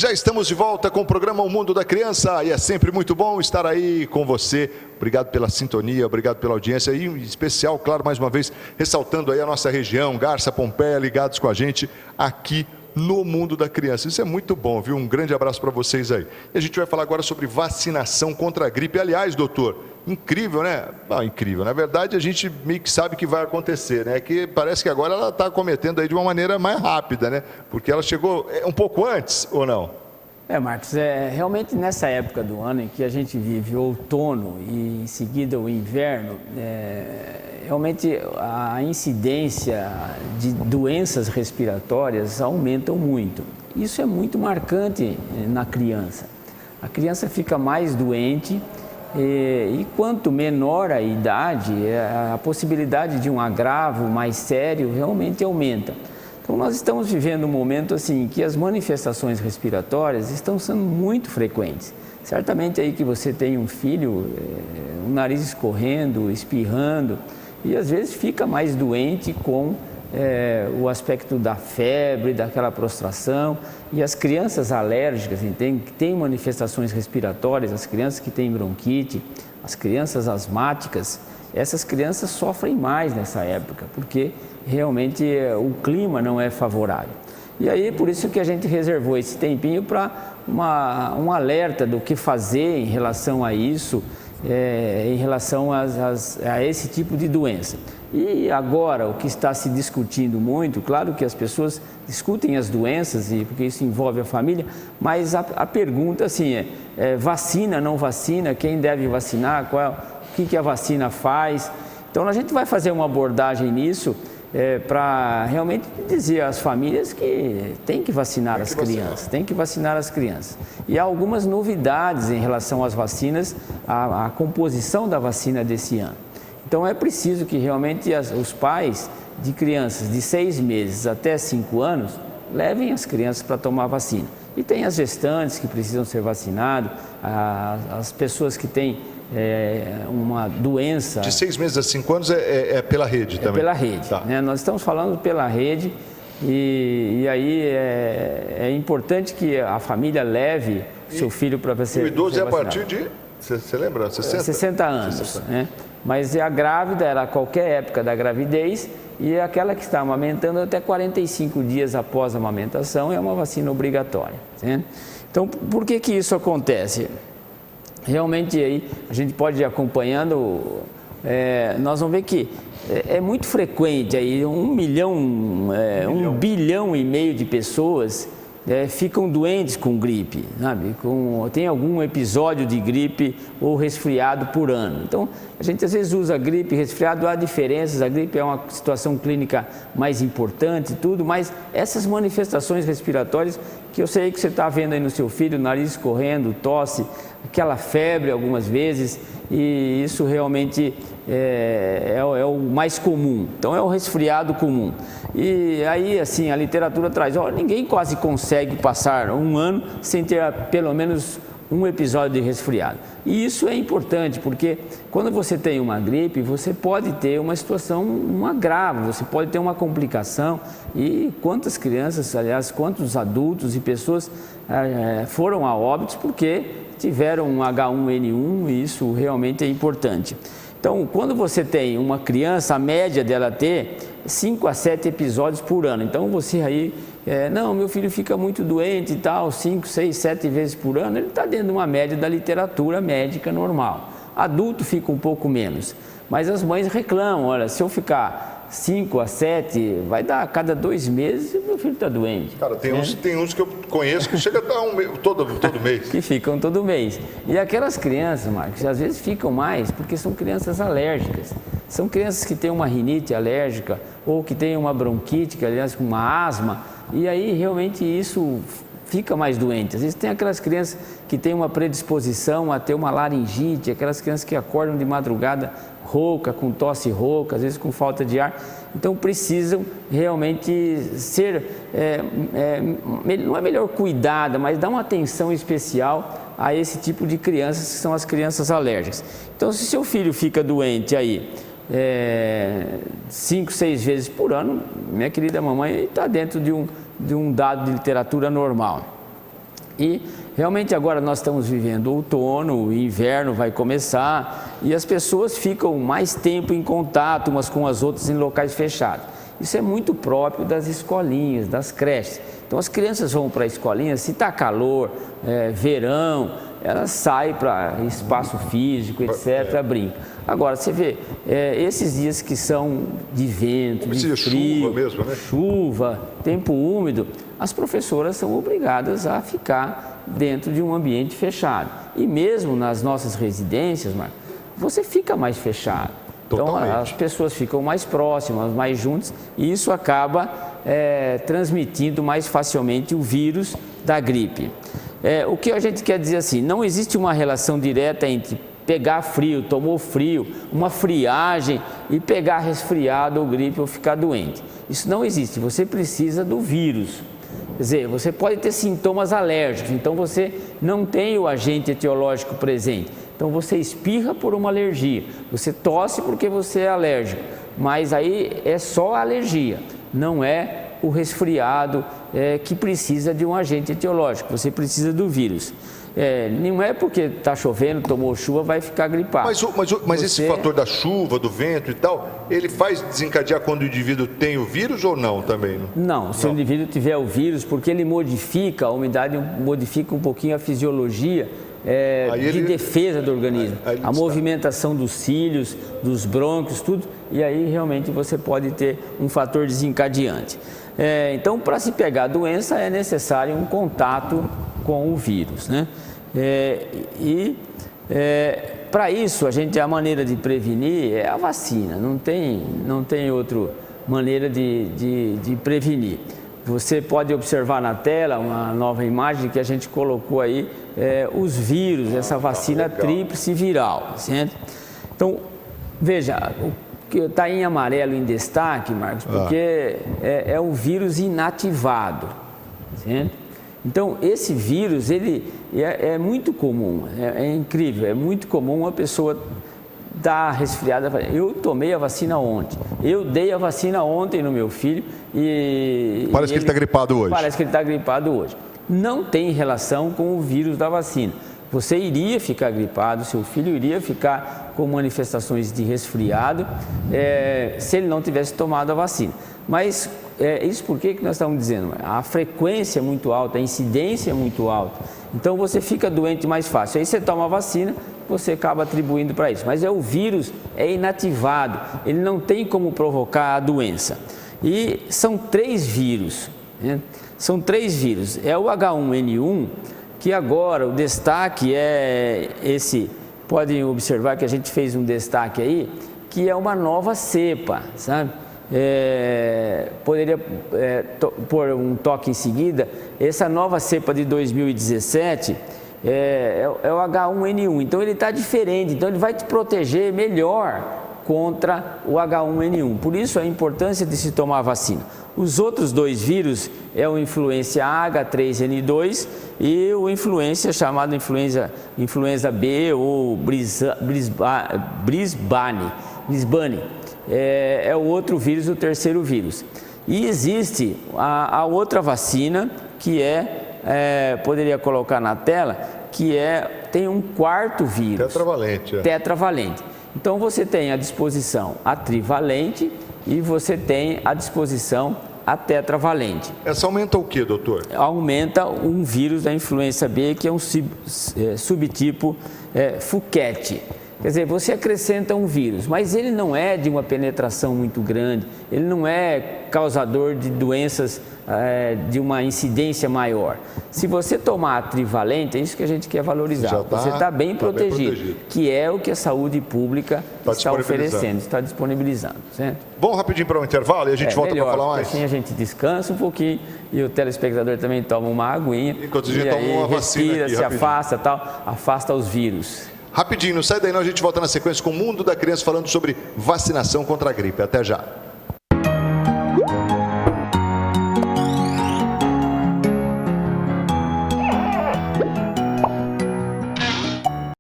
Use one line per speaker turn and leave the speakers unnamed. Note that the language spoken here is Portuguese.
Já estamos de volta com o programa O Mundo da Criança e é sempre muito bom estar aí com você. Obrigado pela sintonia, obrigado pela audiência e em especial, claro, mais uma vez, ressaltando aí a nossa região, Garça, Pompeia, ligados com a gente aqui no Mundo da Criança. Isso é muito bom, viu? Um grande abraço para vocês aí. E a gente vai falar agora sobre vacinação contra a gripe. Aliás, doutor, incrível, né? Não, incrível. Na verdade, a gente meio que sabe que vai acontecer, né? Que parece que agora ela está acometendo aí de uma maneira mais rápida, né? Porque ela chegou um pouco antes, ou não?
Marcos, realmente nessa época do ano em que a gente vive o outono e em seguida o inverno, realmente a incidência de doenças respiratórias aumentam muito. Isso é muito marcante na criança. A criança fica mais doente e quanto menor a idade, a possibilidade de um agravo mais sério realmente aumenta. Então, nós estamos vivendo um momento assim que as manifestações respiratórias estão sendo muito frequentes. Certamente aí que você tem um filho, o nariz escorrendo, espirrando, e às vezes fica mais doente com o aspecto da febre, daquela prostração. E as crianças alérgicas, que têm manifestações respiratórias, as crianças que têm bronquite, as crianças asmáticas, essas crianças sofrem mais nessa época, porque realmente o clima não é favorável. E aí, por isso que a gente reservou esse tempinho para um alerta do que fazer em relação a isso, em relação a esse tipo de doença. E agora, o que está se discutindo muito, claro que as pessoas discutem as doenças, porque isso envolve a família, mas a pergunta assim vacina, não vacina, quem deve vacinar, o que a vacina faz. Então, a gente vai fazer uma abordagem nisso para realmente dizer às famílias que tem que vacinar as crianças, tem que vacinar as crianças. E há algumas novidades em relação às vacinas, a composição da vacina desse ano. Então, é preciso que realmente os pais de crianças de 6 meses até 5 anos levem as crianças para tomar vacina. E tem as gestantes que precisam ser vacinadas, as pessoas que têm uma doença...
De 6 meses a 5 anos é pela rede também?
É pela rede, tá. Nós estamos falando pela rede e aí é importante que a família leve seu filho para ser vacinado.
O idoso é a partir de, você lembra, 60?
60 anos, 60. Né? Mas a grávida era qualquer época da gravidez e aquela que está amamentando até 45 dias após a amamentação é uma vacina obrigatória. Né? Então, por que isso acontece? Realmente aí a gente pode ir acompanhando, nós vamos ver que é muito frequente aí 1 bilhão e meio de pessoas ficam doentes com gripe, sabe? Tem algum episódio de gripe ou resfriado por ano. Então, a gente às vezes usa gripe e resfriado, há diferenças, a gripe é uma situação clínica mais importante e tudo, mas essas manifestações respiratórias que eu sei que você está vendo aí no seu filho, nariz escorrendo, tosse, aquela febre algumas vezes, e isso realmente é o mais comum. Então, é o resfriado comum. E aí, assim, a literatura traz, ninguém quase consegue passar um ano sem ter pelo menos um episódio de resfriado. E isso é importante, porque quando você tem uma gripe, você pode ter uma situação, um agravo, você pode ter uma complicação. E quantas crianças, aliás, quantos adultos e pessoas foram a óbitos porque tiveram um H1N1 e isso realmente é importante. Então, quando você tem uma criança, a média dela ter 5 a 7 episódios por ano. Então, você aí, não, meu filho fica muito doente e tal, 5, 6, 7 vezes por ano, ele está dentro de uma média da literatura médica normal. Adulto fica um pouco menos, mas as mães reclamam, olha, se eu ficar 5 a 7, vai dar a cada 2 meses e meu filho está doente.
Cara, tem uns que eu conheço que chega a dar todo mês.
Que ficam todo mês. E aquelas crianças, Marcos, às vezes ficam mais porque são crianças alérgicas. São crianças que têm uma rinite alérgica ou que têm uma bronquite, que aliás com uma asma, e aí realmente isso fica mais doente. Às vezes tem aquelas crianças que têm uma predisposição a ter uma laringite, aquelas crianças que acordam de madrugada rouca, com tosse rouca, às vezes com falta de ar. Então precisam realmente ser, não é melhor cuidada, mas dar uma atenção especial a esse tipo de crianças, que são as crianças alérgicas. Então, se seu filho fica doente aí 5, 6 vezes por ano, minha querida mamãe, está dentro de um dado de literatura normal. E realmente agora nós estamos vivendo outono, o inverno vai começar e as pessoas ficam mais tempo em contato umas com as outras em locais fechados. Isso é muito próprio das escolinhas, das creches. Então as crianças vão para a escolinha, se está calor, verão, elas saem para espaço físico, etc., brincam. Agora, você vê, esses dias que são de vento, de frio,
chuva mesmo, né?
Chuva, tempo úmido, as professoras são obrigadas a ficar dentro de um ambiente fechado. E mesmo nas nossas residências, Marcos, você fica mais fechado. Então, as pessoas ficam mais próximas, mais juntas, e isso acaba transmitindo mais facilmente o vírus da gripe. O que a gente quer dizer assim, não existe uma relação direta entre pegar frio, tomou frio, uma friagem e pegar resfriado ou gripe ou ficar doente. Isso não existe, você precisa do vírus. Quer dizer, você pode ter sintomas alérgicos, então você não tem o agente etiológico presente. Então você espirra por uma alergia, você tosse porque você é alérgico, mas aí é só a alergia, não é o resfriado que precisa de um agente etiológico, você precisa do vírus. Não é porque está chovendo, tomou chuva, vai ficar gripado.
Mas esse fator da chuva, do vento e tal, ele faz desencadear quando o indivíduo tem o vírus ou não também?
Não, se o indivíduo tiver o vírus, porque ele modifica, a umidade modifica um pouquinho a fisiologia de defesa do organismo, a movimentação dos cílios, dos brônquios, tudo, e aí realmente você pode ter um fator desencadeante. Então, para se pegar a doença é necessário um contato com o vírus, né? Para isso, a maneira de prevenir é a vacina, não tem outra maneira de prevenir. Você pode observar na tela uma nova imagem que a gente colocou aí, os vírus, essa vacina tríplice viral, certo? Então, veja, o que está em amarelo em destaque, Marcos, porque é o vírus inativado, certo? Então, esse vírus, ele é muito comum, é incrível, é muito comum uma pessoa dar resfriada. Eu tomei a vacina ontem, eu dei a vacina ontem no meu filho e...
Parece que ele está gripado hoje.
Parece que ele está gripado hoje. Não tem relação com o vírus da vacina. Você iria ficar gripado, seu filho iria ficar com manifestações de resfriado se ele não tivesse tomado a vacina. Mas isso por que nós estamos dizendo? A frequência é muito alta, a incidência é muito alta. Então você fica doente mais fácil. Aí você toma a vacina, você acaba atribuindo para isso. Mas o vírus é inativado, ele não tem como provocar a doença. E são 3 vírus, né? São 3 vírus. É o H1N1, que agora o destaque é esse, podem observar que a gente fez um destaque aí, que é uma nova cepa, sabe? Poderia pôr um toque em seguida, essa nova cepa de 2017 é o H1N1, então ele está diferente, então ele vai te proteger melhor contra o H1N1, por isso a importância de se tomar a vacina. Os outros 2 vírus é o influenza H3N2 e o influenza chamado influenza B ou Brisbane. É o outro vírus, o terceiro vírus. E existe a outra vacina que poderia colocar na tela, que tem um 4º vírus.
Tetravalente.
Tetravalente. Então você tem à disposição a trivalente e você tem à disposição a tetravalente.
Essa aumenta o que, doutor?
Aumenta um vírus da influenza B, que é um subtipo Fuquete. Quer dizer, você acrescenta um vírus, mas ele não é de uma penetração muito grande, ele não é causador de doenças de uma incidência maior. Se você tomar a trivalente, é isso que a gente quer valorizar. Você está bem protegido, que é o que a saúde pública está oferecendo, está disponibilizando. Certo?
Vamos rapidinho para um intervalo e a gente volta para falar mais?
Assim a gente descansa um pouquinho e o telespectador também toma uma aguinha.
Enquanto a gente toma uma vacina aqui,
se afasta, afasta os vírus.
Rapidinho, não sai daí não, a gente volta na sequência com o Mundo da Criança falando sobre vacinação contra a gripe. Até já.